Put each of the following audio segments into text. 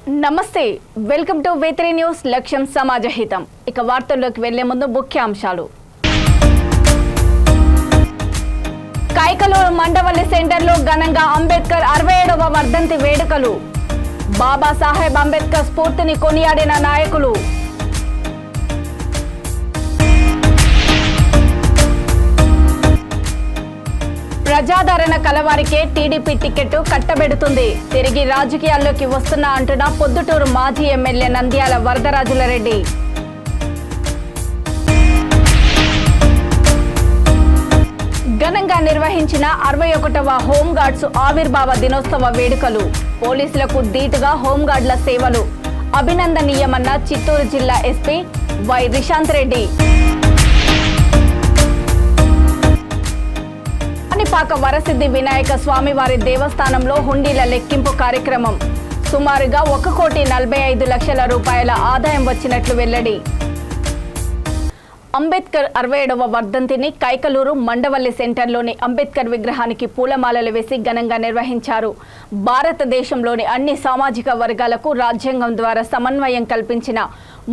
నమస్తే welcome to V3 news లక్ష్యం సమాజహితం ఇక వార్తల్లోకి వెళ్లే ముందు ముఖ్యాంశాలు కైకలూరు మండవల్లి సెంటర్లో ఘనంగా అంబేద్కర్ 67వ వర్ధంతి వేడుకలు బాబా సాహెబ్ అంబేద్కర్ స్ఫూర్తిని కొనియాడిన నాయకులు ప్రజాదరణ కలవారికే టీడీపీ టికెట్ కట్టబెడుతుంది తిరిగి రాజకీయాల్లోకి వస్తున్నా అంటున్న పొద్దుటూరు మాజీ ఎమ్మెల్యే నంద్యాల వరదరాజులరెడ్డి ఘనంగా నిర్వహించిన 61వ హోంగార్డ్స్ ఆవిర్భావ దినోత్సవ వేడుకలు పోలీసులకు ధీటుగా హోంగార్డుల సేవలు అభినందనీయమన్న చిత్తూరు జిల్లా ఎస్పీ వై రిశాంత్ రెడ్డి పాక వరసిద్ధి వినాయక స్వామివారి దేవస్థానంలో హుండీల లెక్కింపు కార్యక్రమం సుమారుగా 1,45,00,000 రూపాయల ఆదాయం వచ్చినట్లు వెల్లడి అంబేద్కర్ 67వ వర్ధంతిని కైకలూరు మండవల్లి సెంటర్లోని అంబేద్కర్ విగ్రహానికి పూలమాలలు వేసి ఘనంగా నిర్వహించారు. భారతదేశంలోని అన్ని సామాజిక వర్గాలకు రాజ్యాంగం ద్వారా సమన్వయం కల్పించిన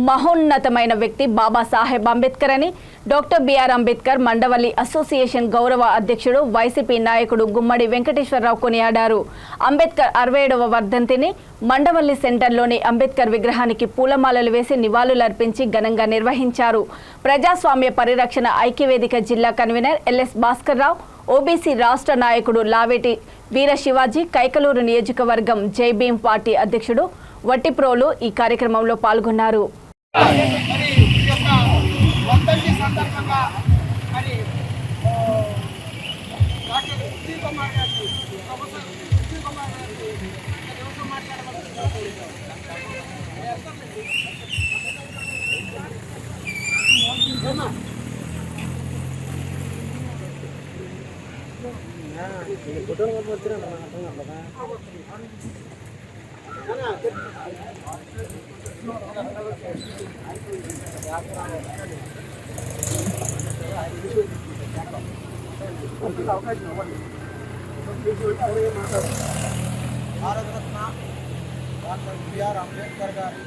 మహోన్నతమైన వ్యక్తి బాబా సాహెబ్ అంబేద్కర్ అని doctor B R Ambedkar Mandavalli association గౌరవ అధ్యక్షుడు వైసీపీ నాయకుడు గుమ్మడి వెంకటేశ్వరరావు కొనియాడారు. అంబేద్కర్ 67వ వర్ధంతిని మండవల్లి సెంటర్లోని అంబేద్కర్ విగ్రహానికి పూలమాలలు వేసి నివాళులర్పించి ఘనంగా నిర్వహించారు. ప్రజాస్వామ్య పరిరక్షణ ఐక్యవేదిక జిల్లా convener LS Bhaskar Rao, OBC రాష్ట్ర నాయకుడు లావేటి వీర శివాజీ, కైకలూరు నియోజకవర్గం జై భీం పార్టీ అధ్యక్షుడు వట్టిప్రోలు ఈ కార్యక్రమంలో పాల్గొన్నారు. భారతరత్న డాక్టర్ బిఆర్ అంబేద్కర్ గారి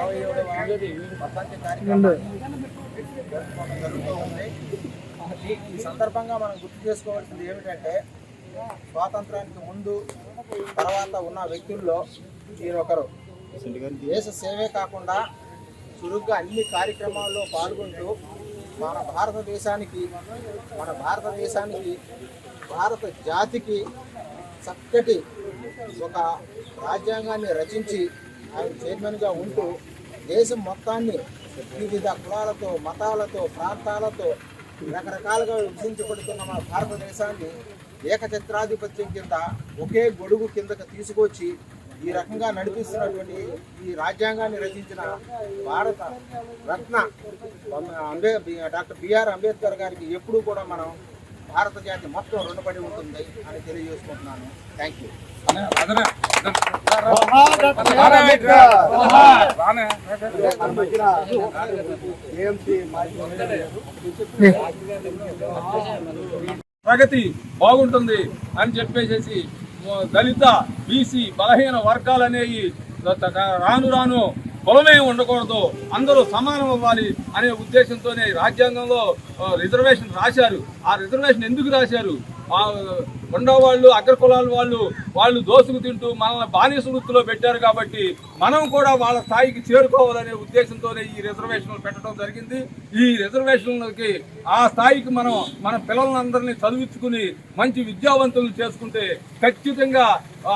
67వ వర్ధంతి కార్యక్రమాన్ని జరుపుకోవడం జరుగుతూ ఉంది. ఈ సందర్భంగా మనం గుర్తు చేసుకోవాల్సింది ఏమిటంటే స్వాతంత్రానికి ముందు తర్వాత ఉన్న వ్యక్తుల్లో ఈయనొకరు. దేశ సేవే కాకుండా చురుగ్గా అన్ని కార్యక్రమాల్లో పాల్గొంటూ మన భారతదేశానికి భారత జాతికి చక్కటి ఒక రాజ్యాంగాన్ని రచించి ఆయన చైర్మన్గా ఉంటూ దేశం మొత్తాన్ని వివిధ కులాలతో, మతాలతో, ప్రాంతాలతో రకరకాలుగా విభజించబడుతున్న మన భారతదేశాన్ని ఏకఛత్రాధిపత్యం కింద ఒకే గొడుగు కిందకు తీసుకొచ్చి ఈ రకంగా నడిపిస్తున్నటువంటి ఈ రాజ్యాంగాన్ని రచించిన భారత రత్న డాక్టర్ బిఆర్ అంబేద్కర్ గారికి ఎప్పుడూ కూడా మనం భారత జాతి మొత్తం రుణపడి ఉంటుంది అని తెలియజేసుకుంటున్నాను. Thank you. ప్రగతి బాగుంటుంది అని చెప్పేసి దళిత, బీసీ, బలహీన వర్గాలనేవి రాను రాను కులమే ఉండకూడదు, అందరూ సమానం అవ్వాలి అనే ఉద్దేశంతోనే రాజ్యాంగంలో రిజర్వేషన్ రాశారు. ఆ రిజర్వేషన్ ఎందుకు రాశారు? ఉండవాళ్ళు, అగ్రకులాల వాళ్ళు దోసుకు తింటూ మనల్ని బానిస వృత్తిలో పెట్టారు కాబట్టి మనం కూడా వాళ్ళ స్థాయికి చేరుకోవాలనే ఉద్దేశంతోనే ఈ రిజర్వేషన్లు పెట్టడం జరిగింది. ఈ రిజర్వేషన్లకి ఆ స్థాయికి మన పిల్లలందరినీ చదివించుకుని మంచి విద్యావంతులు చేసుకుంటే ఖచ్చితంగా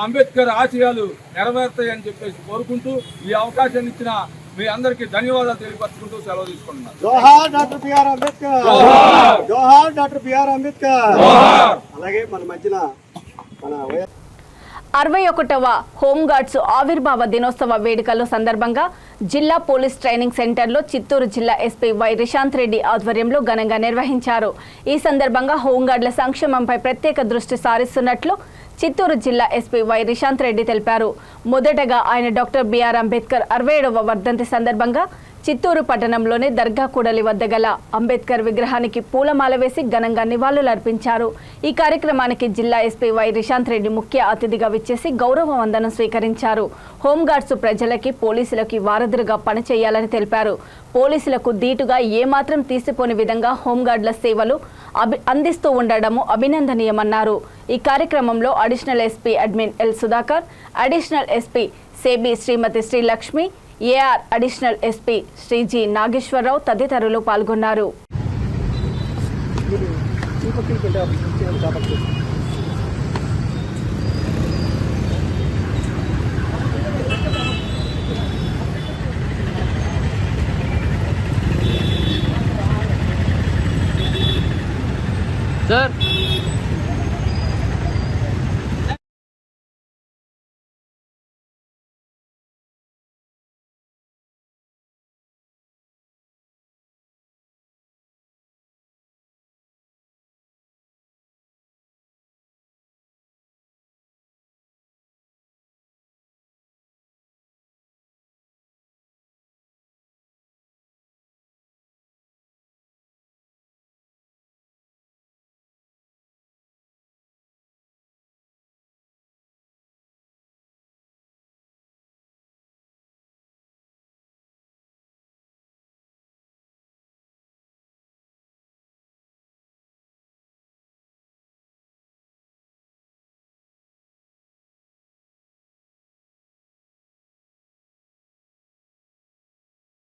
అంబేద్కర్ ఆశయాలు నెరవేరుతాయని చెప్పేసి కోరుకుంటూ ఈ అవకాశాన్ని ఇచ్చిన మీ అందరికీ ధన్యవాదాలు తెలియపరచుకుంటూ సెలవు తీసుకుంటున్నాను. జోహార్ డాక్టర్ బిఆర్ అంబేద్కర్, జోహార్ డాక్టర్ బిఆర్ అంబేద్కర్. అలాగే మన మధ్యన 61వ హోంగార్డ్స్ ఆవిర్భావ దినోత్సవ వేడుకల సందర్భంగా జిల్లా పోలీస్ ట్రైనింగ్ సెంటర్లో చిత్తూరు జిల్లా ఎస్పీ వై రిశాంత్ రెడ్డి ఆధ్వర్యంలో ఘనంగా నిర్వహించారు. ఈ సందర్భంగా హోంగార్డుల సంక్షేమంపై ప్రత్యేక దృష్టి సారిస్తున్నట్లు చిత్తూరు జిల్లా ఎస్పీ వై రిశాంత్ రెడ్డి తెలిపారు. మొదటగా ఆయన డాక్టర్ బిఆర్ అంబేద్కర్ 67వ వర్ధంతి సందర్భంగా చిత్తూరు పట్టణంలోని దర్గా కూడలి వద్ద గల అంబేద్కర్ విగ్రహానికి పూలమాల వేసి ఘనంగా నివాళులర్పించారు. ఈ కార్యక్రమానికి జిల్లా ఎస్పీ వై రిశాంత్ రెడ్డి ముఖ్య అతిథిగా విచ్చేసి గౌరవ వందనం స్వీకరించారు. హోంగార్డ్స్ ప్రజలకి పోలీసులకి వారధులుగా పనిచేయాలని తెలిపారు. పోలీసులకు దీటుగా ఏమాత్రం తీసిపోని విధంగా హోంగార్డుల సేవలు అందిస్తూ ఉండడము అభినందనీయమన్నారు. ఈ కార్యక్రమంలో additional SP admin L Sudhakar, additional SP SEB Srimati Srilakshmi, AR additional SP Sri G Nageswararao తదితరులు పాల్గొన్నారు. సార్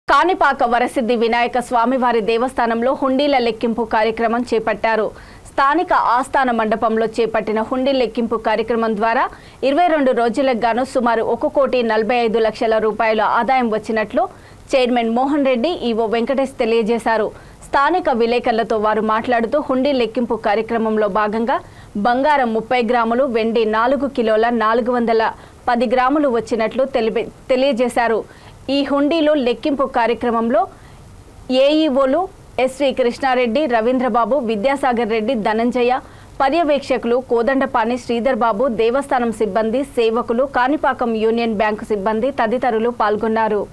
కాణిపాక వరసిద్ధి వినాయక స్వామివారి దేవస్థానంలో హుండీల లెక్కింపు కార్యక్రమం చేపట్టారు. స్థానిక ఆస్థాన మండపంలో చేపట్టిన హుండీ లెక్కింపు కార్యక్రమం ద్వారా 22 రోజులకు గాను సుమారు 1,45,00,000 రూపాయల ఆదాయం వచ్చినట్లు చైర్మన్ మోహన్ రెడ్డి, ఈవో వెంకటేష్ తెలియజేశారు. స్థానిక విలేకరులతో వారు మాట్లాడుతూ హుండీ లెక్కింపు కార్యక్రమంలో భాగంగా బంగారం 30 గ్రాములు, వెండి 4 కిలోల 410 గ్రాములు వచ్చినట్లు తెలియజేశారు. ఈ హుండీలో లెక్కింపు కార్యక్రమంలో ఏఈఓలు ఎస్వి కృష్ణారెడ్డి, రవీంద్రబాబు, విద్యాసాగర్ రెడ్డి, ధనంజయ, పర్యవేక్షకులు కోదండపాణి, శ్రీధర్ బాబు, దేవస్థానం సిబ్బంది, సేవకులు, కాణిపాకం యూనియన్ బ్యాంకు సిబ్బంది తదితరులు పాల్గొన్నారు.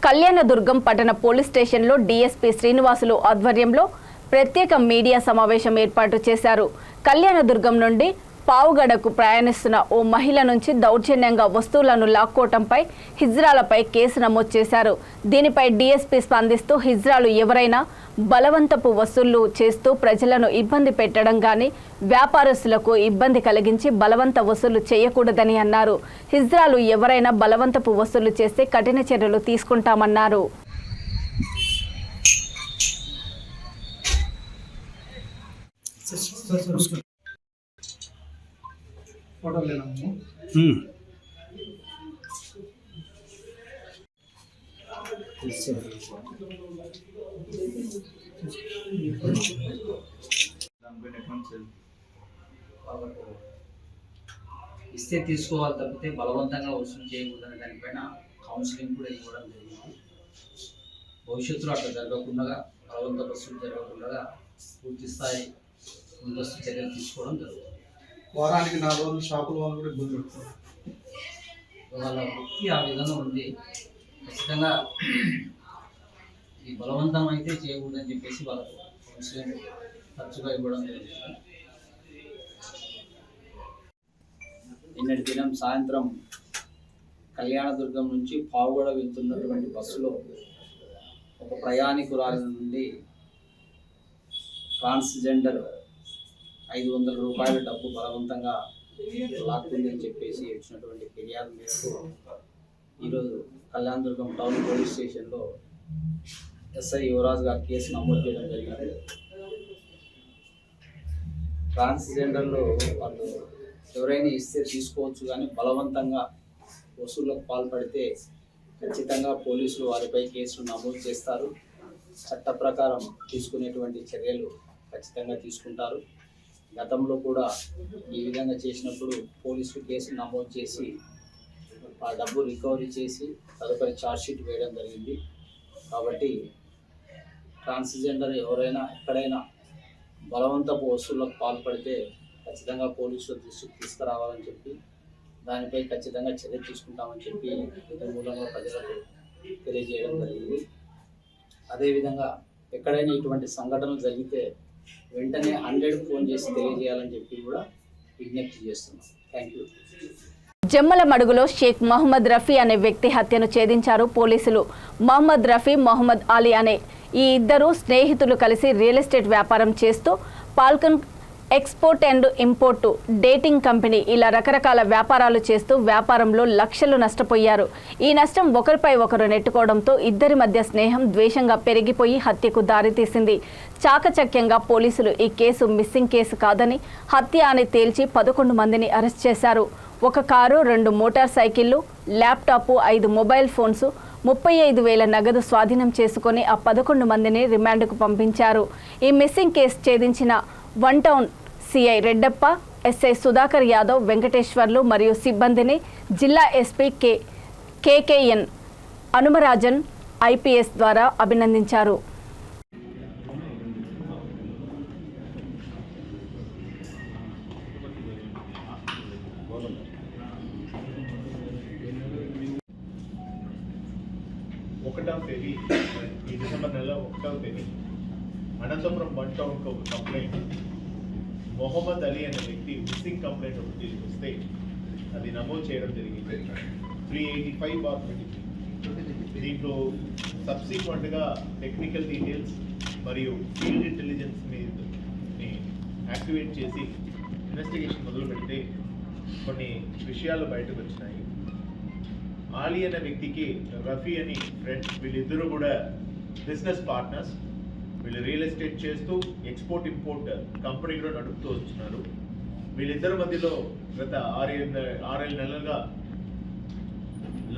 కళ్యాణదుర్గం పట్టణ పోలీస్ స్టేషన్లో డీఎస్పీ శ్రీనివాసులు ఆధ్వర్యంలో ప్రత్యేక మీడియా సమావేశం ఏర్పాటు చేశారు. కళ్యాణదుర్గం నుండి పావుగడకు ప్రయాణిస్తున్న ఓ మహిళ నుంచి దౌర్జన్యంగా వస్తువులను లాక్కోవటంపై హిజ్రాలపై కేసు నమోదు చేశారు. దీనిపై డీఎస్పీ స్పందిస్తూ హిజ్రాలు ఎవరైనా బలవంతపు వసూళ్లు చేస్తూ ప్రజలను ఇబ్బంది పెట్టడం కానీ వ్యాపారస్తులకు ఇబ్బంది కలిగించి బలవంత వసూలు చేయకూడదని అన్నారు. హిజ్రాలు ఎవరైనా బలవంతపు వసూలు చేస్తే కఠిన చర్యలు తీసుకుంటామన్నారు. ఇస్తే తీసుకోవాలి తప్పితే బలవంతంగా వసూలు చేయకూడదని దానిపైన కౌన్సిలింగ్ కూడా ఇవ్వడం జరిగింది. భవిష్యత్తులో అట్లా జరగకుండా బలవంత వసూలు జరగకుండా పూర్తి స్థాయి ముందస్తు చర్యలు తీసుకోవడం జరుగుతుంది. వారానికి 4 రోజులు షాపుల వాళ్ళు కూడా ఇబ్బంది పెడతారు. వాళ్ళ వృత్తి ఆ విధంగా ఉంది. ఖచ్చితంగా ఈ బలవంతం అయితే చేయకూడదని చెప్పేసి వాళ్ళకు కౌన్సిలింగ్ తరచుగా ఇవ్వడం జరుగుతుంది. నిన్నటి దినం సాయంత్రం కళ్యాణదుర్గం నుంచి పావుగడ వెళ్తున్నటువంటి బస్సులో ఒక ప్రయాణికురాలి నుండి ట్రాన్స్జెండర్ 500 రూపాయల డబ్బు బలవంతంగా లాక్కుందని చెప్పేసి వచ్చినటువంటి ఫిర్యాదు మేరకు ఈరోజు కళ్యాణదుర్గం టౌన్ పోలీస్ స్టేషన్లో ఎస్ఐ యువరాజ్ గారు కేసు నమోదు చేయడం జరిగింది. ట్రాన్స్జెండర్లో వాళ్ళు ఎవరైనా ఇస్తే తీసుకోవచ్చు, కానీ బలవంతంగా వసూళ్లకు పాల్పడితే ఖచ్చితంగా పోలీసులు వారిపై కేసులు నమోదు చేస్తారు. చట్ట ప్రకారం తీసుకునేటువంటి చర్యలు ఖచ్చితంగా తీసుకుంటారు. గతంలో కూడా ఈ విధంగా చేసినప్పుడు పోలీసులు కేసులు నమోదు చేసి ఆ డబ్బు రికవరీ చేసి తదుపరి ఛార్జ్షీట్ వేయడం జరిగింది. కాబట్టి ట్రాన్స్జెండర్ ఎవరైనా ఎక్కడైనా బలవంతపు వసూళ్లకు పాల్పడితే ఖచ్చితంగా పోలీసుల దృష్టికి తీసుకురావాలని చెప్పి దానిపై ఖచ్చితంగా చర్య తీసుకుంటామని చెప్పి ఈ మూలంగా ప్రజలకు తెలియజేయడం జరిగింది. అదేవిధంగా ఎక్కడైనా ఇటువంటి సంఘటనలు జరిగితే వెంటనే 100కు ఫోన్ చేసి తెలియజేయాలని చెప్పి కూడా విజ్ఞప్తి చేస్తున్నాం. Thank you. జమ్మల మడుగులో షేక్ మహమ్మద్ రఫీ అనే వ్యక్తి హత్యను ఛేదించారు పోలీసులు. మహమ్మద్ రఫీ, మహమ్మద్ అలీ అనే ఈ ఇద్దరు స్నేహితులు కలిసి రియల్ ఎస్టేట్ వ్యాపారం చేస్తూ Falcon export and import dating company ఇలా రకరకాల వ్యాపారాలు చేస్తూ వ్యాపారంలో లక్షలు నష్టపోయారు. ఈ నష్టం ఒకరిపై ఒకరు నెట్టుకోవడంతో ఇద్దరి మధ్య స్నేహం ద్వేషంగా పెరిగిపోయి హత్యకు దారితీసింది. చాకచక్యంగా పోలీసులు ఈ కేసు మిస్సింగ్ కేసు కాదని హత్య అని తేల్చి 11 మందిని అరెస్ట్ చేశారు. ఒక కారు, 2 మోటార్ సైకిళ్లు, ల్యాప్టాప్, 5 మొబైల్ ఫోన్స్, 35,000 నగదు స్వాధీనం చేసుకుని ఆ 11 మందిని రిమాండ్కు పంపించారు. ఈ మిస్సింగ్ కేసు ఛేదించిన 1 town CI Reddappa, SI Sudhakar Yadav, Venkateswarlu మరియు సిబ్బందిని జిల్లా ఎస్పీ కేకేఎన్ అనుమరాజన్ ఐపీఎస్ ద్వారా అభినందించారు. తేదీ ఈ డిసెంబర్ నెల 1వ తేదీ అనంతపురం 1 టౌన్కి ఒక కంప్లైంట్, మొహమ్మద్ అలీ అనే వ్యక్తి మిస్సింగ్ కంప్లైంట్ ఒకటి వస్తే అది నమోదు చేయడం జరిగింది 385/23. దీంట్లో సబ్సిక్వెంట్గా టెక్నికల్ డీటెయిల్స్ మరియు ఫీల్డ్ ఇంటెలిజెన్స్ ని యాక్టివేట్ చేసి ఇన్వెస్టిగేషన్ మొదలు పెడితే కొన్ని విషయాలు బయటకు వచ్చినాయి. ఆలీ అనే వ్యక్తికి రఫీ అని ఫ్రెండ్, వీళ్ళిద్దరూ కూడా బిజినెస్ పార్ట్నర్స్. వీళ్ళు రియల్ ఎస్టేట్ చేస్తూ ఎక్స్పోర్ట్ ఇంపోర్ట్ కంపెనీ కూడా నడుపుతూ వస్తున్నారు. వీళ్ళిద్దరి మధ్యలో గత 6-7 నెలలుగా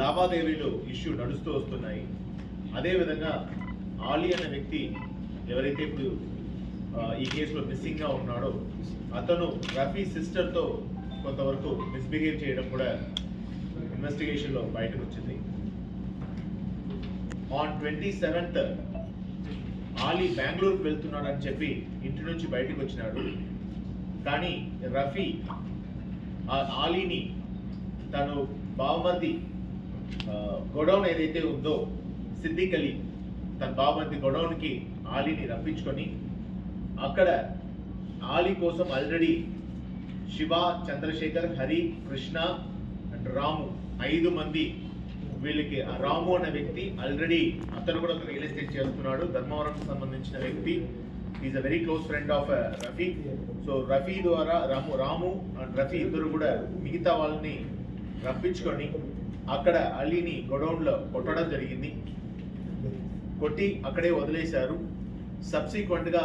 లావాదేవీలు ఇష్యూ నడుస్తూ వస్తున్నాయి. అదేవిధంగా ఆలీ అనే వ్యక్తి ఎవరైతే ఇప్పుడు ఈ కేసులో మిస్సింగ్గా ఉన్నాడో అతను రఫీ సిస్టర్తో కొంతవరకు మిస్బిహేవ్ చేయడం కూడా ఇన్వెస్టిగేషన్లో బయటకు వచ్చింది. ఆన్ 27th ఆలీ బెంగళూరుకు వెళ్తున్నాడని చెప్పి ఇంటి నుంచి బయటకు వచ్చినాడు. కానీ రఫీ ఆలీని తను బావమర్ది గొడౌన్ ఏదైతే ఉందో సిద్దిక్ అలీ తన బాబంతి గొడౌన్కి ఆలీని రప్పించుకొని అక్కడ ఆలీ కోసం ఆల్రెడీ శివ, చంద్రశేఖర్, హరి, కృష్ణ అండ్ రాము 5 మంది వీళ్ళకి రాము అనే వ్యక్తి ఆల్రెడీ అతను కూడా ఒక రియల్ ఎస్టేట్ చేస్తున్నాడు. ధర్మవరంకి సంబంధించిన వ్యక్తి. Is a very close friend of Rafi. So Rafi ద్వారా రాము అండ్ రఫీ ఇద్దరు కూడా మిగతా వాళ్ళని రప్పించుకొని అక్కడ అలీని గొడౌన్లో కొట్టడం జరిగింది. కొట్టి అక్కడే వదిలేశారు. సబ్సిక్వెంట్గా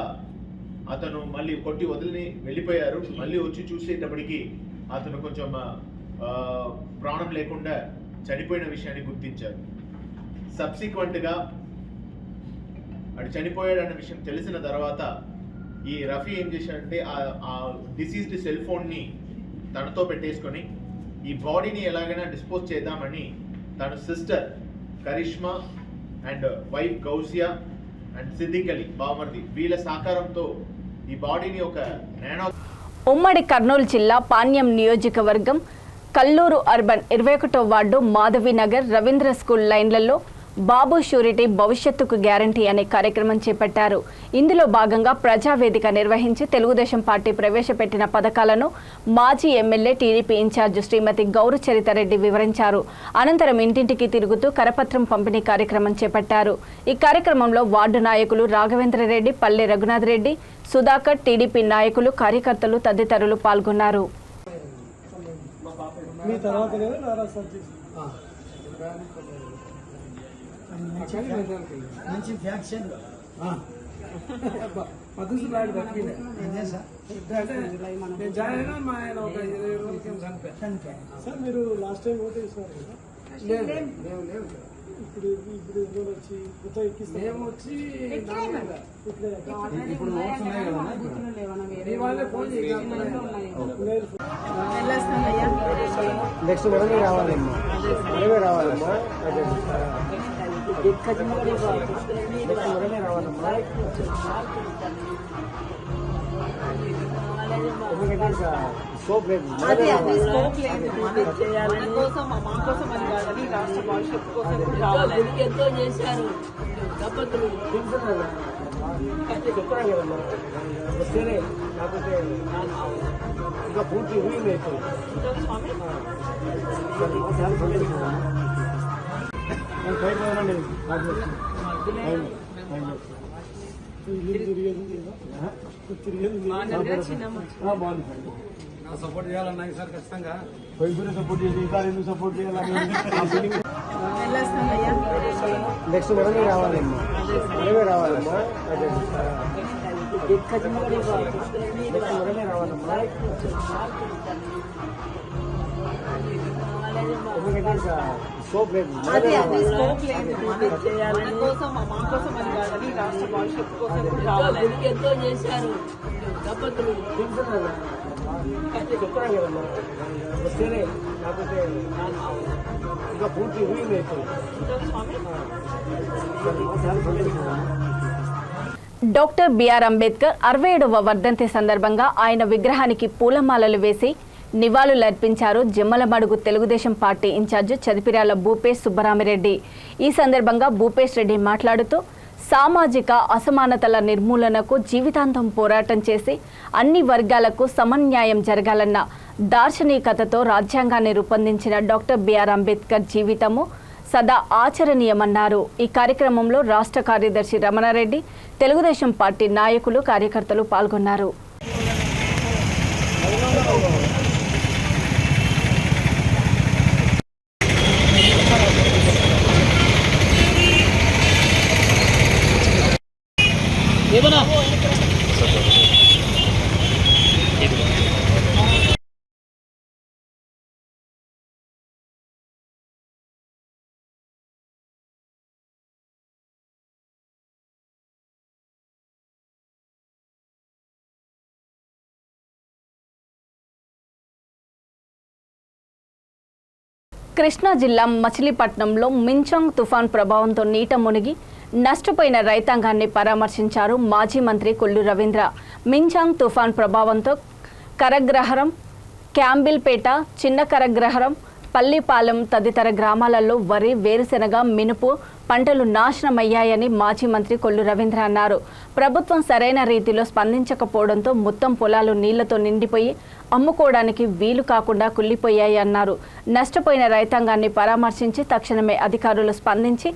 అతను మళ్ళీ కొట్టి వదిలి వెళ్ళిపోయారు. మళ్ళీ వచ్చి చూసేటప్పటికి అతను కొంచెం ప్రాణం లేకుండా చనిపోయిన విషయాన్ని గుర్తించారు. సబ్సిక్వెంట్గా అటు చనిపోయాడన్న విషయం తెలిసిన తర్వాత ఈ రఫీ ఏం చేశాడంటే ఆ డిసీజ్డ్ సెల్ ఫోన్ని తనతో పెట్టేసుకొని ఈ బాడీని ఎలాగైనా డిస్పోజ్ చేద్దామని తన sister Karishma and wife Gausia and Siddique Ali బామర్ది వీళ్ళ సహకారంతో ఈ బాడీని ఒక ఉమ్మడి కర్నూలు జిల్లా పాణ్యం నియోజకవర్గం కల్లూరు అర్బన్ 21వ వార్డు మాధవినగర్ రవీంద్ర స్కూల్ లైన్లలో బాబు షూరిటీ భవిష్యత్తుకు గ్యారంటీ అనే కార్యక్రమం చేపట్టారు. ఇందులో భాగంగా ప్రజావేదిక నిర్వహించి తెలుగుదేశం పార్టీ ప్రవేశపెట్టిన పథకాలను మాజీ ఎమ్మెల్యే టీడీపీ ఇన్ఛార్జ్ శ్రీమతి గౌరు చరితారెడ్డి వివరించారు. అనంతరం ఇంటింటికి తిరుగుతూ కరపత్రం పంపిణీ కార్యక్రమం చేపట్టారు. ఈ కార్యక్రమంలో వార్డు నాయకులు రాఘవేంద్రరెడ్డి, పల్లె రఘునాథ్ రెడ్డి, సుధాకర్, టీడీపీ నాయకులు, కార్యకర్తలు తదితరులు పాల్గొన్నారు. మంచి ఫ్యాక్షన్ జాయిన్ అయినా మా ఆయన ఒక 20 రోజులు సార్. మీరు లాస్ట్ టైం ఓటు వేసారు కదా? లేవు. ఇప్పుడు వచ్చి కొత్త మేము వచ్చి ఇప్పుడు నెక్స్ట్ మనమే రావాలమ్మా. ఎందుకంటే స్కోప్ లేదు. ఎంతో చేశారు. చెప్పాను కదమ్మా, వస్తేనే కాకపోతే ఇంకా పూర్తి ఊయింది అయిపోయింది. సపోర్ట్ చేయాలన్నా సార్ ఖచ్చితంగా. సపోర్ట్ చేసి ఇంకా ఎందుకు సపోర్ట్ చేయాలని నెక్స్ట్ మనమే రావాలమ్మా. మనమే రావాలమ్మా. ఎందుకంటే స్కోప్ లేదు. ఎంతో చేశారు. చెప్పాను కదమ్మా, వస్తేనే కాకపోతే ఇంకా పూర్తి ఊయింది అయిపోయింది. డాక్టర్ బిఆర్ అంబేద్కర్ 67వ వర్ధంతి సందర్భంగా ఆయన విగ్రహానికి పూలమాలలు వేసి నివాళులర్పించారు జమ్మలమడుగు తెలుగుదేశం పార్టీ ఇన్ఛార్జ్ చదిపిరాల భూపేష్ సుబ్బరామిరెడ్డి. ఈ సందర్భంగా భూపేష్ రెడ్డి మాట్లాడుతూ సామాజిక అసమానతల నిర్మూలనకు జీవితాంతం పోరాటం చేసి అన్ని వర్గాలకు సమన్యాయం జరగాలన్న దార్శనికతతో రాజ్యాంగాన్ని రూపొందించిన డాక్టర్ బిఆర్ అంబేద్కర్ జీవితము సదా ఆచరణీయమన్నారు. ఈ కార్యక్రమంలో రాష్ట్ర కార్యదర్శి రమణారెడ్డి, తెలుగుదేశం పార్టీ నాయకులు, కార్యకర్తలు పాల్గొన్నారు. కృష్ణా జిల్లా మచిలీపట్నంలో మించాంగ్ తుఫాన్ ప్రభావంతో నీట మునిగి నష్టపోయిన రైతాంగాన్ని పరామర్శించారు మాజీ మంత్రి కొల్లు రవీంద్ర. మించాంగ్ తుఫాన్ ప్రభావంతో కరగ్రహరం, క్యాంబిల్పేట, చిన్న కరగ్రహరం, పల్లిపాలెం తదితర గ్రామాలలో వరి, వేరుశెనగ, మినుపు, పంటలు నాశనమయ్యాయని మాజీ మంత్రి కొల్లు రవీంద్ర అన్నారు. ప్రభుత్వం సరైన రీతిలో స్పందించకపోవడంతో మొత్తం పొలాలు నీళ్లతో నిండిపోయి అమ్ముకోవడానికి వీలు కాకుండా కుళ్లిపోయాయి అన్నారు. నష్టపోయిన రైతాంగాన్ని పరామర్శించి తక్షణమే అధికారులు స్పందించి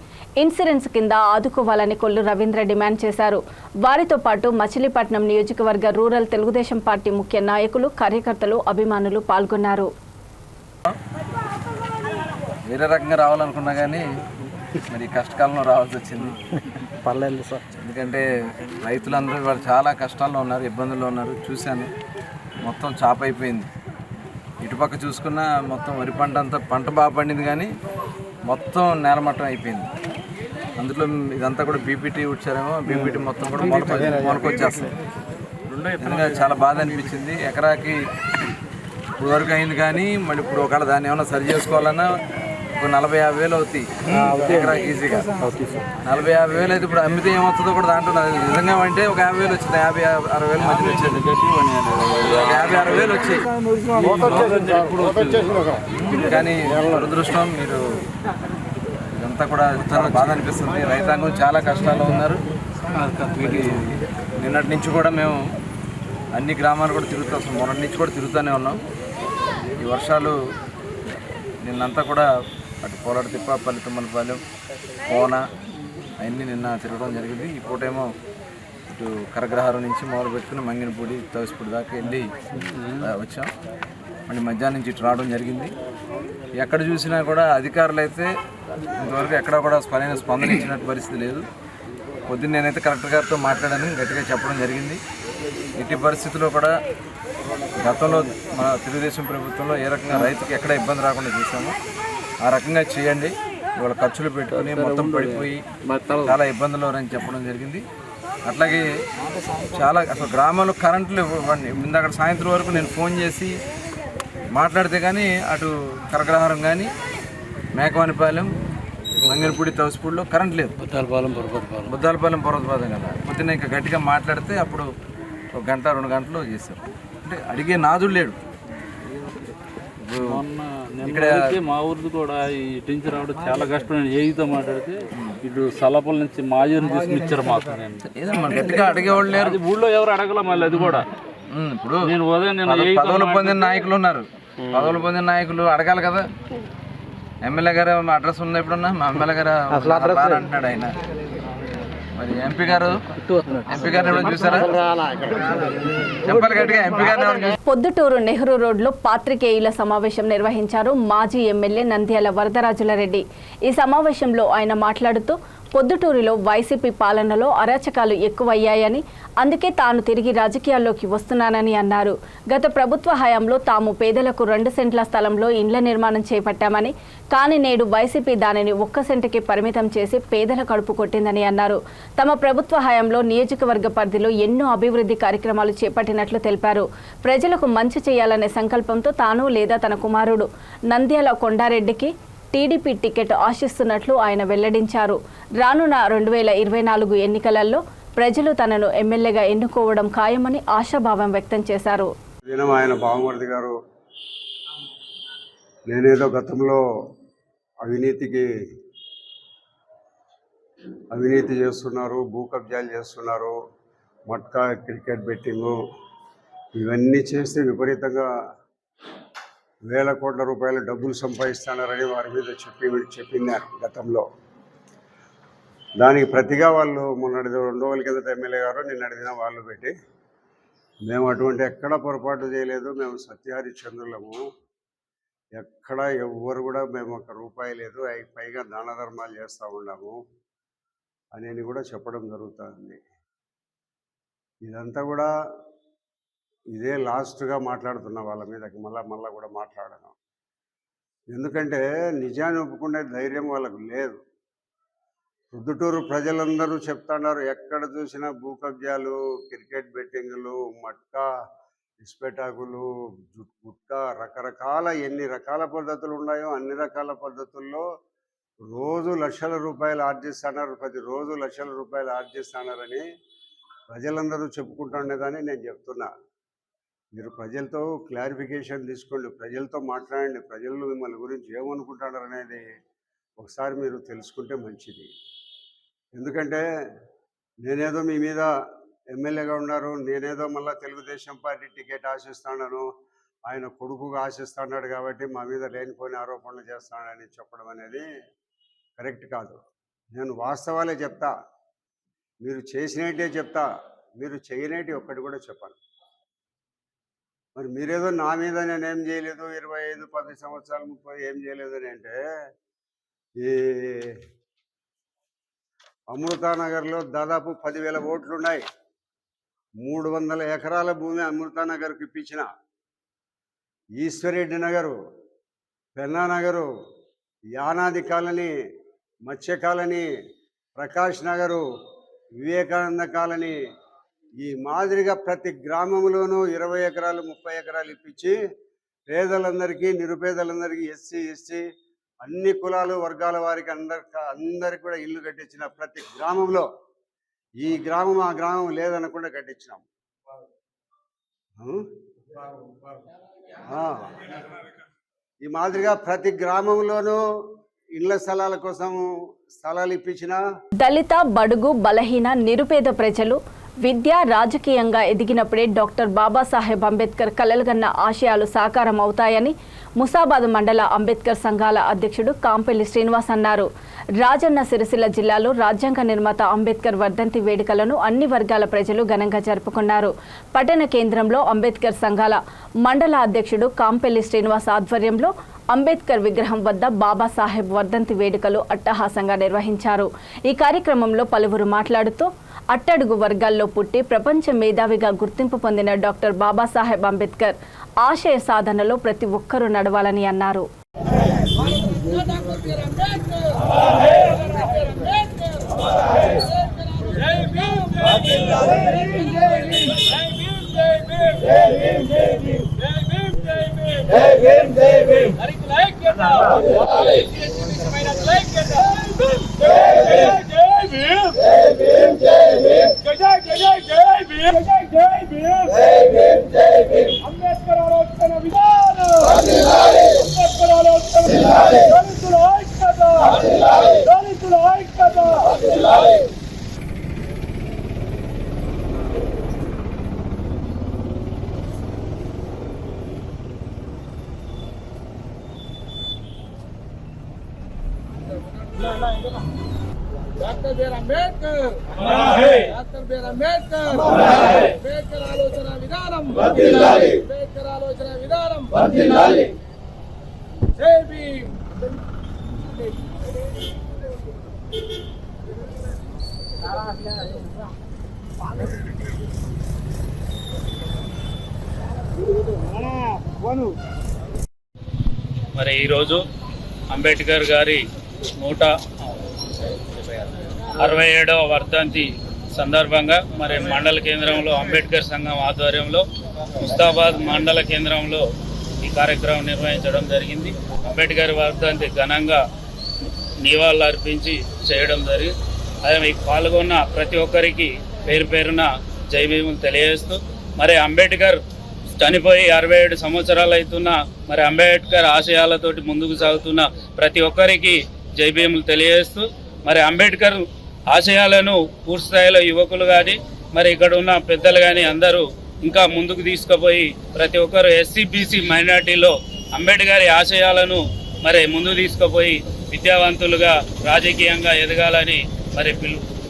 ఇన్సూరెన్స్ కింద ఆదుకోవాలని కొల్లు రవీంద్ర డిమాండ్ చేశారు. వారితో పాటు మచిలీపట్నం నియోజకవర్గ రూరల్ తెలుగుదేశం పార్టీ ముఖ్య నాయకులు, కార్యకర్తలు, అభిమానులు పాల్గొన్నారు. వేరే రకంగా రావాలనుకున్నా కానీ మరి కష్టకాలంలో రావాల్సి వచ్చింది. పర్లేదు సార్, ఎందుకంటే రైతులందరూ వాళ్ళు చాలా కష్టాల్లో ఉన్నారు, ఇబ్బందుల్లో ఉన్నారు. చూశాను, మొత్తం చాప అయిపోయింది. ఇటుపక్క చూసుకున్న మొత్తం వరి పంట అంతా పంట బాగా పండింది కానీ మొత్తం నేలమట్టం అయిపోయింది. అందులో ఇదంతా కూడా బీపీటీ వచ్చారేమో, బీపీటీ మొత్తం కూడా మొలకొచ్చేస్తుంది. చాలా బాధ అనిపించింది. ఎకరాకి ఇప్పుడు వరకు అయింది కానీ మళ్ళీ ఇప్పుడు ఒకవేళ దాన్ని ఏమన్నా సరి చేసుకోవాలన్నా ఇప్పుడు 40-50 అవుతాయి ఎకరాకి ఈజీగా. 40-50 అయితే ఇప్పుడు అమ్మితే ఏమవుతుందో కూడా దాంట్లో నిజంగా అంటే ఒక 50,000 వచ్చింది, 50-60,000 మధ్యలో వచ్చేది. 50-60,000 వచ్చాయి. కానీ దురదృష్టం, మీరు ఇదంతా కూడా చాలా బాధ అనిపిస్తుంది. రైతాంగం చాలా కష్టాల్లో ఉన్నారు. నిన్నటి నుంచి కూడా మేము అన్ని గ్రామాలు కూడా తిరుగుతాం, మొన్నటి నుంచి కూడా తిరుగుతూనే ఉన్నాం. ఈ వర్షాలు నిన్నంతా కూడా అటు పోలాడు తిప్ప, పల్లితుమ్మలపాలెం, కోన అవన్నీ నిన్న తిరగడం జరిగింది. ఈ పూటేమో ఇటు కరగ్రహారం నుంచి మొదలు పెట్టుకుని మంగినపూడి, తవసిపూడి దాకా వెళ్ళి వచ్చాం. మళ్ళీ మధ్యాహ్నం నుంచి ఇటు రావడం జరిగింది. ఎక్కడ చూసినా కూడా అధికారులు అయితే ఇంతవరకు ఎక్కడ కూడా సరైన స్పందన ఇచ్చినట్టు పరిస్థితి లేదు. పొద్దున్న నేనైతే కలెక్టర్ గారితో మాట్లాడాను, గట్టిగా చెప్పడం జరిగింది. ఇట్టి పరిస్థితుల్లో కూడా గతంలో మన తెలుగుదేశం ప్రభుత్వంలో ఏ రకంగా రైతుకి ఎక్కడ ఇబ్బంది రాకుండా చూసామో ఆ రకంగా చేయండి. ఇవాళ ఖర్చులు పెట్టుకుని మొత్తం పడిపోయి చాలా ఇబ్బందులు అని చెప్పడం జరిగింది. అట్లాగే చాలా అసలు గ్రామాల్లో కరెంట్లు ఇవ్వండి. ఇందాక సాయంత్రం వరకు నేను ఫోన్ చేసి మాట్లాడితే కానీ అటు కరగ్రహారం కానీ, మేకవానిపాలెం, మంగనపూడి, తవసిపూడిలో కరెంట్ లేదు. బుద్దాలపాలెం పర్వతపాదం కదా. పొద్దున్న ఇంకా గట్టిగా మాట్లాడితే అప్పుడు 1 గంట 2 గంటలు చేశారు. అంటే అడిగే నాదుడు లేడు. ఇక్కడ మా ఊరిది కూడా ఇటు నుంచి రావడం చాలా కష్టం. నేను ఏఈతో మాట్లాడితే ఇటు సలపల నుంచి మాజీని తీసుకునిచ్చారు మాకు. ఏదమ్మా గట్టిగా అడిగేవాళ్ళు లేరు. ఊళ్ళో ఎవరు అడగల. మళ్ళీ అది కూడా ఇప్పుడు నేను ఉదయం పదవులు పొందిన నాయకులు ఉన్నారు. పదవులు పొందిన నాయకులు అడగాలి కదా. ఎమ్మెల్యే గారు అడ్రస్ ఉంది. ఎప్పుడున్నా మా ఎమ్మెల్యే గారు అంటున్నాడు ఆయన. మరి ఎంపీ గారు చూసారా? చెప్పాలి గట్టిగా. ఎంపీ గారు పొద్దుటూరు నెహ్రూ రోడ్లో పాత్రికేయుల సమావేశం నిర్వహించారు మాజీ ఎమ్మెల్యే నంద్యాల వరదరాజుల రెడ్డి. ఈ సమావేశంలో ఆయన మాట్లాడుతూ పొద్దుటూరులో వైసీపీ పాలనలో అరాచకాలు ఎక్కువయ్యాయని, అందుకే తాను తిరిగి రాజకీయాల్లోకి వస్తున్నానని అన్నారు. గత ప్రభుత్వ హయాంలో తాము పేదలకు 2 సెంట్ల స్థలంలో ఇండ్ల నిర్మాణం చేపట్టామని, కానీ నేడు వైసీపీ దానిని 1 సెంటుకి పరిమితం చేసి పేదల కడుపు కొట్టిందని అన్నారు. తమ ప్రభుత్వ హయాంలో నియోజకవర్గ పరిధిలో ఎన్నో అభివృద్ధి కార్యక్రమాలు చేపట్టినట్లు తెలిపారు. ప్రజలకు మంచి చేయాలనే సంకల్పంతో తాను లేదా తన కుమారుడు నంద్యాల కొండారెడ్డికి టీడీపీ టికెట్ ఆశిస్తున్నట్లు ఆయన వెల్లడించారు. రానున్న 2024 ఎన్నికలలో ప్రజలు తనను ఎమ్మెల్యేగా ఎన్నుకోవడం ఖాయమని ఆశాభావం వ్యక్తం చేశారు. ఆయన బావమరిది గారు నేనేదో గతంలో అవినీతి చేస్తున్నారు, భూ కబ్జాలు చేస్తున్నారు, మట్కా క్రికెట్ బెట్టింగు ఇవన్నీ చేస్తే విపరీతంగా వేల కోట్ల రూపాయల డబ్బులు సంపాదిస్తున్నారని వారి మీద చెప్పినారు గతంలో. దానికి ప్రతిగా వాళ్ళు మొన్నటి 2 రోజుల కిందట ఎమ్మెల్యే గారు నిన్నటి దిన వాళ్ళు పెట్టి మేము అటువంటి ఎక్కడ పొరపాటు చేయలేదు, మేము సత్యహరిచంద్రులము, ఎక్కడ ఎవ్వరు కూడా మేము 1 రూపాయి లేదు, పైగా దాన ధర్మాలు చేస్తూ ఉన్నాము అని కూడా చెప్పడం జరుగుతుంది. ఇదంతా కూడా ఇదే లాస్ట్గా మాట్లాడుతున్న వాళ్ళ మీద మళ్ళా కూడా మాట్లాడను. ఎందుకంటే నిజాన్ని ఒప్పుకునే ధైర్యం వాళ్ళకు లేదు. ప్రొద్దుటూరు ప్రజలందరూ చెప్తున్నారు, ఎక్కడ చూసినా భూ కబ్జాలు, క్రికెట్ బెట్టింగ్లు, మట్కా, ఇస్పెటాకులు, గుట్కా, రకరకాల ఎన్ని రకాల పద్ధతులు ఉన్నాయో అన్ని రకాల పద్ధతుల్లో రోజు లక్షల రూపాయలు ఆర్జిస్తున్నారు, ప్రతిరోజు లక్షల రూపాయలు ఆర్జిస్తున్నారని ప్రజలందరూ చెప్పుకుంటుండేదని నేను చెప్తున్నా. మీరు ప్రజలతో క్లారిఫికేషన్ తీసుకోండి, ప్రజలతో మాట్లాడండి, ప్రజలు మిమ్మల్ని గురించి ఏమనుకుంటున్నారు అనేది ఒకసారి మీరు తెలుసుకుంటే మంచిది. ఎందుకంటే నేనేదో మీ మీద ఎమ్మెల్యేగా ఉన్నారు, నేనేదో మళ్ళీ తెలుగుదేశం పార్టీ టికెట్ ఆశిస్తున్నాను, ఆయన కొడుకుగా ఆశిస్తున్నాడు కాబట్టి మా మీద లేనిపోయిన ఆరోపణలు చేస్తున్నాడని చెప్పడం అనేది కరెక్ట్ కాదు. నేను వాస్తవాలే చెప్తా, మీరు చేసినట్టే చెప్తా, మీరు చేయనేటి ఒక్కటి కూడా చెప్పాను. మరి మీరేదో నా మీద నేనేం చేయలేదు, 25, 10 సంవత్సరాలు 30 ఏం చేయలేదు అని అంటే, ఈ అమృతానగర్లో దాదాపు 10,000 ఓట్లు ఉన్నాయి. 300 ఎకరాల భూమి అమృతానగర్కి ఇప్పించిన. ఈశ్వరెడ్డి నగరు, పెన్నా నగరు, యానాది కాలనీ, మత్స్య కాలనీ, ప్రకాష్ నగరు, వివేకానంద కాలనీ, ఈ మాదిరిగా ప్రతి గ్రామంలోనూ 20 ఎకరాలు 30 ఎకరాలు ఇప్పించి పేదలందరికీ, నిరుపేదలందరికీ, ఎస్సీ ఎస్టీ అన్ని కులాలు వర్గాల వారికి అందరికి కూడా ఇల్లు కట్టించిన ప్రతి గ్రామంలో, ఈ గ్రామం ఆ గ్రామం లేదనకుండా కట్టించినాం. ఈ మాదిరిగా ప్రతి గ్రామంలోనూ ఇళ్ల స్థలాల కోసం స్థలాలు ఇప్పించిన. దళిత, బడుగు, బలహీన, నిరుపేద ప్రజలు విద్య, రాజకీయంగా ఎదిగినప్పుడే డాక్టర్ బాబాసాహెబ్ అంబేద్కర్ కలలుగన్న ఆశయాలు సాకారం అవుతాయని ముసాబాద్ మండల అంబేద్కర్ సంఘాల అధ్యక్షుడు కాంపెల్లి శ్రీనివాస్ అన్నారు. రాజన్న సిరిసిల్ల జిల్లాలో రాజ్యాంగ నిర్మాత అంబేద్కర్ వర్ధంతి వేడుకలను అన్ని వర్గాల ప్రజలు ఘనంగా జరుపుకున్నారు. పట్టణ కేంద్రంలో అంబేద్కర్ సంఘాల మండల అధ్యక్షుడు కాంపెల్లి శ్రీనివాస్ ఆధ్వర్యంలో అంబేద్కర్ విగ్రహం వద్ద బాబాసాహెబ్ వర్ధంతి వేడుకలు అట్టహాసంగా నిర్వహించారు. ఈ కార్యక్రమంలో పలువురు మాట్లాడుతూ అట్టడుగు వర్గాల్లో పుట్టి ప్రపంచ మేధావిగా గుర్తింపు పొందిన డాక్టర్ బాబాసాహెబ్ అంబేద్కర్ ఆశయ సాధనలో ప్రతి ఒక్కరూ నడవాలని అన్నారు. అంబేద్కర్ ఆలోచన విధానం, అంబేద్కర్ ఆలోచన దళితుల ఐక్యత, దళితుల ఐక్యత. Doctor B R Ambedkar, doctor B R Ambedkar, Ambedkar ఆలోచన విధానం, అంబేద్కర్ ఆలోచన విధానం. జై భీమ్. మరి ఈరోజు అంబేద్కర్ గారి 167వ వర్ధంతి సందర్భంగా మరి మండల కేంద్రంలో అంబేద్కర్ సంఘం ఆధ్వర్యంలో ముస్తాబాద్ మండల కేంద్రంలో ఈ కార్యక్రమం నిర్వహించడం జరిగింది. అంబేద్కర్ వర్ధంతి ఘనంగా నివాళులు అర్పించి చేయడం జరిగింది. అదే మీకు పాల్గొన్న ప్రతి ఒక్కరికి పేరు పేరున జై భీములు తెలియజేస్తూ, మరి అంబేద్కర్ చనిపోయి 67 సంవత్సరాలు అవుతున్నా మరి అంబేద్కర్ ఆశయాలతోటి ముందుకు సాగుతున్న ప్రతి ఒక్కరికి జై భీములు తెలియజేస్తూ, మరి అంబేద్కర్ ఆశయాలను పూర్తి స్థాయిలో యువకులు కానీ మరి ఇక్కడ ఉన్న పెద్దలు కానీ అందరూ ఇంకా ముందుకు తీసుకుపోయి ప్రతి ఒక్కరు ఎస్సీ బీసీ మైనార్టీలో అంబేద్కర్ ఆశయాలను మరి ముందుకు తీసుకుపోయి విద్యావంతులుగా రాజకీయంగా ఎదగాలని మరి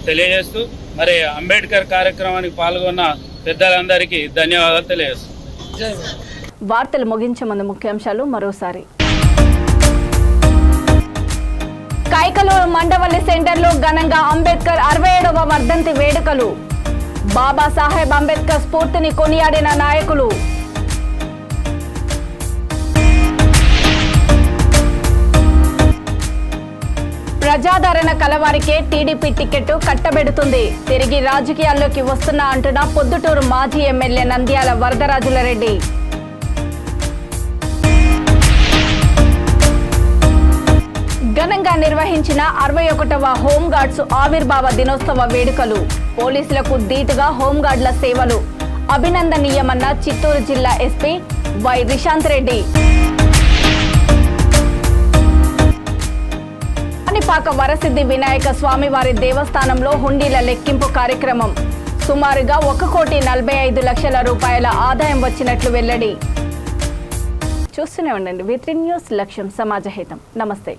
తెలియజేస్తూ, మరి అంబేద్కర్ కార్యక్రమానికి పాల్గొన్న పెద్దలందరికీ ధన్యవాదాలు తెలియజేస్తూ. వార్తలు ముగించే ముందు ముఖ్యాంశాలు మరోసారి. కైకలూరు మండవల్లి సెంటర్లో ఘనంగా అంబేద్కర్ 67వ వర్ధంతి వేడుకలు. బాబాసాహెబ్ అంబేద్కర్ స్ఫూర్తిని కొనియాడిన నాయకులు. ప్రజాదరణ కలవారికే టీడీపీ టికెట్ కట్టబెడుతుంది. తిరిగి రాజకీయాల్లోకి వస్తున్నా అంటున్న పొద్దుటూరు మాజీ ఎమ్మెల్యే నంద్యాల వరదరాజులరెడ్డి. ఘనంగా నిర్వహించిన 61వ హోంగార్డ్స్ ఆవిర్భావ దినోత్సవ వేడుకలు. పోలీసులకు ధీటుగా హోంగార్డుల సేవలు అభినందనీయమన్న చిత్తూరు జిల్లా ఎస్పీ వై రిశాంత్ రెడ్డి. పురపాక వరసిద్ధి వినాయక స్వామివారి దేవస్థానంలో హుండీల లెక్కింపు కార్యక్రమం. సుమారుగా 1,45 లక్షల రూపాయల ఆదాయం వచ్చినట్లు వెల్లడి. చూస్తూనే ఉండండి V3 న్యూస్, లక్ష్యం సమాజహితం. నమస్తే.